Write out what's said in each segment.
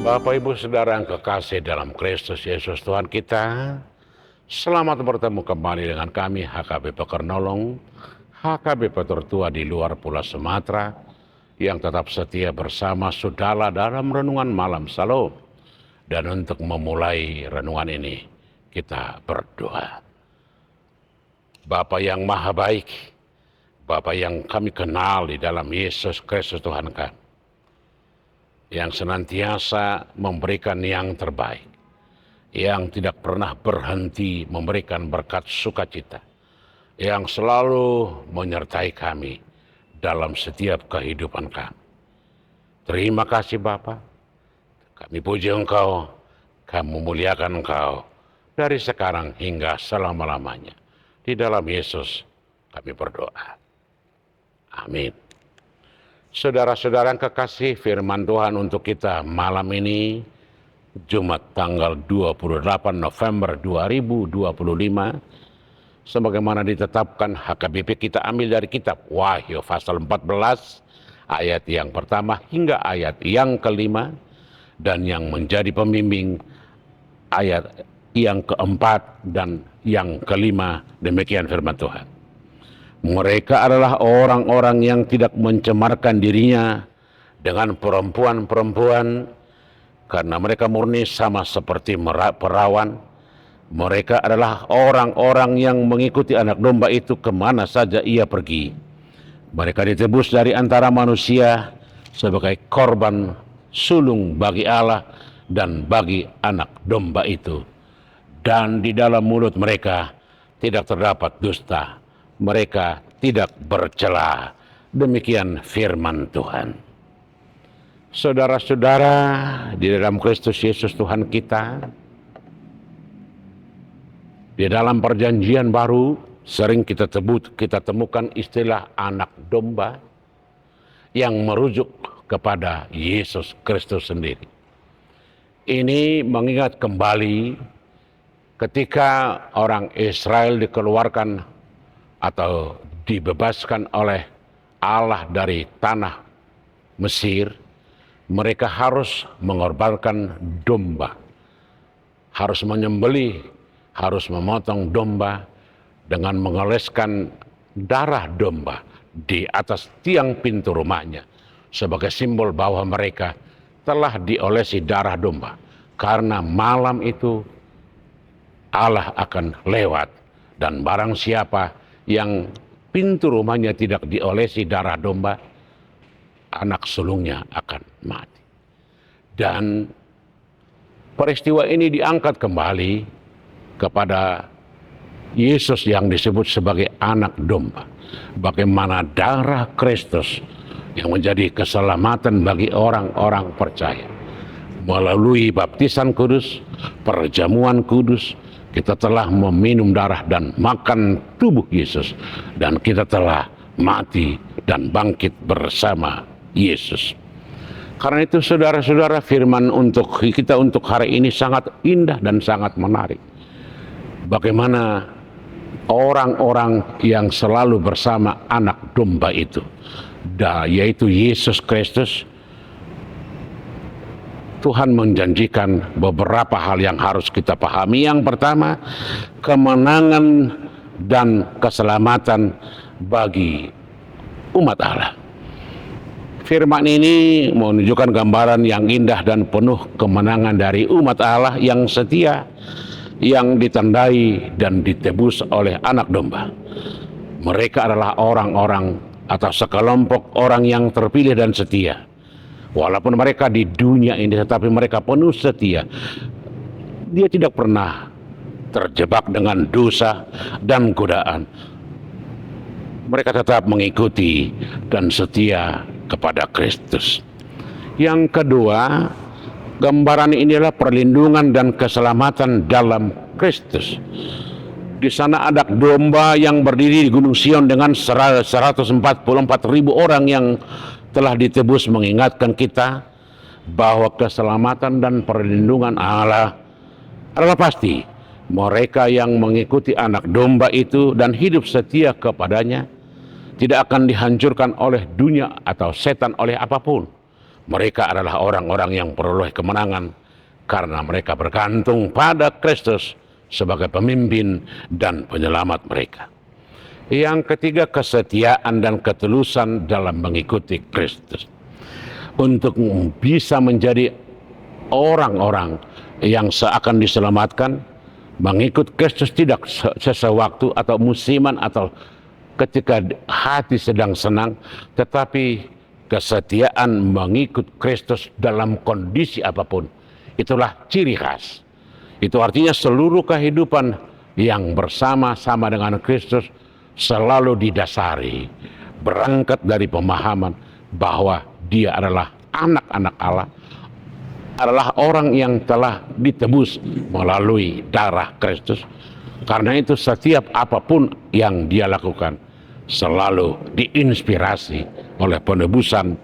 Bapak Ibu Saudara yang kekasih dalam Kristus Yesus Tuhan kita, selamat bertemu kembali dengan kami HKBP Kernolong, HKBP tertua di luar Pulau Sumatera, yang tetap setia bersama saudara dalam renungan malam Shalom. Dan untuk memulai renungan ini, kita berdoa. Bapa yang maha baik, Bapa yang kami kenal di dalam Yesus Kristus Tuhan kami, yang senantiasa memberikan yang terbaik, yang tidak pernah berhenti memberikan berkat sukacita, yang selalu menyertai kami dalam setiap kehidupan kami. Terima kasih Bapa, kami puji Engkau, kami memuliakan Engkau dari sekarang hingga selama-lamanya. Di dalam Yesus kami berdoa. Amin. Saudara-saudara yang kekasih, firman Tuhan untuk kita malam ini, Jumat tanggal 28 November 2025, sebagaimana ditetapkan HKBP, kita ambil dari kitab Wahyu pasal 14, ayat yang pertama hingga ayat yang kelima, dan yang menjadi pembimbing ayat yang keempat dan yang kelima. Demikian firman Tuhan. Mereka adalah orang-orang yang tidak mencemarkan dirinya dengan perempuan-perempuan, karena mereka murni sama seperti perawan. Mereka adalah orang-orang yang mengikuti anak domba itu kemana saja ia pergi. Mereka ditebus dari antara manusia sebagai korban sulung bagi Allah dan bagi anak domba itu. Dan di dalam mulut mereka tidak terdapat dusta. Mereka tidak bercela. Demikian firman Tuhan. Saudara-saudara di dalam Kristus Yesus Tuhan kita, di dalam perjanjian baru sering kita temukan istilah anak domba yang merujuk kepada Yesus Kristus sendiri. Ini mengingat kembali ketika orang Israel dikeluarkan atau dibebaskan oleh Allah dari tanah Mesir, mereka harus mengorbankan domba, harus menyembelih, harus memotong domba dengan mengoleskan darah domba di atas tiang pintu rumahnya sebagai simbol bahwa mereka telah diolesi darah domba, karena malam itu Allah akan lewat, dan barang siapa yang pintu rumahnya tidak diolesi darah domba, anak sulungnya akan mati. Dan peristiwa ini diangkat kembali kepada Yesus yang disebut sebagai anak domba. Bagaimana darah Kristus yang menjadi keselamatan bagi orang-orang percaya. Melalui baptisan kudus, perjamuan kudus, kita telah meminum darah dan makan tubuh Yesus, dan kita telah mati dan bangkit bersama Yesus. Karena itu saudara-saudara, firman untuk kita untuk hari ini sangat indah dan sangat menarik. Bagaimana orang-orang yang selalu bersama anak domba itu, yaitu Yesus Kristus. Tuhan menjanjikan beberapa hal yang harus kita pahami. Yang pertama, kemenangan dan keselamatan bagi umat Allah. Firman ini menunjukkan gambaran yang indah dan penuh kemenangan dari umat Allah yang setia, yang ditandai dan ditebus oleh anak domba. Mereka adalah orang-orang atau sekelompok orang yang terpilih dan setia. Walaupun mereka di dunia ini, tetapi mereka penuh setia. Dia tidak pernah terjebak dengan dosa dan godaan. Mereka tetap mengikuti dan setia kepada Kristus. Yang kedua, gambaran inilah perlindungan dan keselamatan dalam Kristus. Di sana ada domba yang berdiri di Gunung Sion dengan 144.000 orang yang telah ditebus, mengingatkan kita bahwa keselamatan dan perlindungan Allah adalah pasti. Mereka yang mengikuti anak domba itu dan hidup setia kepadanya tidak akan dihancurkan oleh dunia atau setan oleh apapun. Mereka adalah orang-orang yang peroleh kemenangan karena mereka bergantung pada Kristus sebagai pemimpin dan penyelamat mereka. Yang ketiga, kesetiaan dan ketulusan dalam mengikuti Kristus. Untuk bisa menjadi orang-orang yang seakan diselamatkan, mengikut Kristus tidak sesewaktu atau musiman atau ketika hati sedang senang, tetapi kesetiaan mengikut Kristus dalam kondisi apapun. Itulah ciri khas. Itu artinya seluruh kehidupan yang bersama-sama dengan Kristus selalu didasari, berangkat dari pemahaman bahwa dia adalah anak-anak Allah, adalah orang yang telah ditebus melalui darah Kristus. Karena itu setiap apapun yang dia lakukan selalu diinspirasi oleh penebusan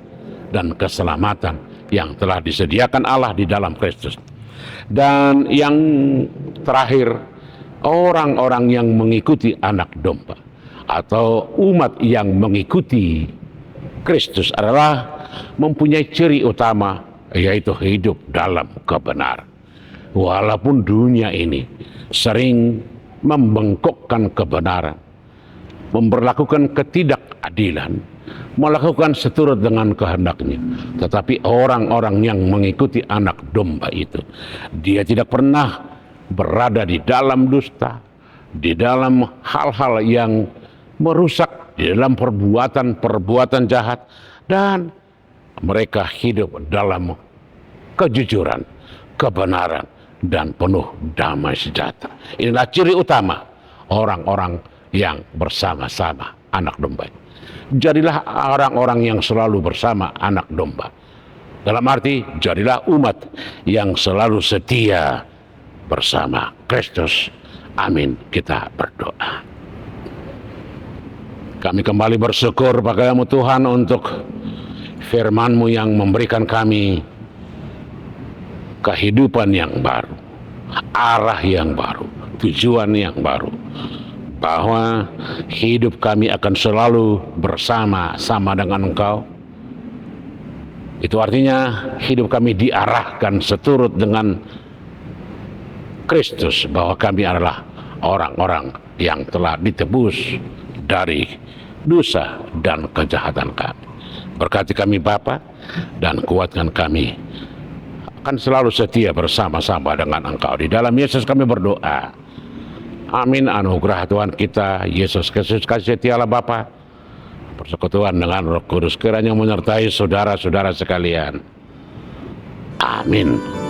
dan keselamatan yang telah disediakan Allah di dalam Kristus. Dan yang terakhir, orang-orang yang mengikuti anak domba atau umat yang mengikuti Kristus adalah mempunyai ciri utama, yaitu hidup dalam kebenaran. Walaupun dunia ini sering membengkokkan kebenaran, memberlakukan ketidakadilan, melakukan seturut dengan kehendaknya, tetapi orang-orang yang mengikuti anak domba itu, dia tidak pernah berada di dalam dusta, di dalam hal-hal yang merusak, di dalam perbuatan-perbuatan jahat, dan mereka hidup dalam kejujuran, kebenaran, dan penuh damai sejahtera. Inilah ciri utama orang-orang yang bersama-sama anak domba. Jadilah orang-orang yang selalu bersama anak domba. Dalam arti, jadilah umat yang selalu setia bersama Kristus. Amin. Kita berdoa. Kami kembali bersyukur padamu Tuhan untuk firman-Mu yang memberikan kami kehidupan yang baru, arah yang baru, tujuan yang baru, bahwa hidup kami akan selalu bersama-sama dengan Engkau. Itu artinya hidup kami diarahkan seturut dengan Kristus, bahwa kami adalah orang-orang yang telah ditebus dari dosa dan kejahatan kami. Berkati kami Bapa, dan kuatkan kami akan selalu setia bersama-sama dengan Engkau. Di dalam Yesus kami berdoa. Amin. Anugerah Tuhan kita Yesus Kristus, kasih setia Allah Bapa, persekutuan dengan Roh Kudus kiranya menyertai saudara-saudara sekalian. Amin.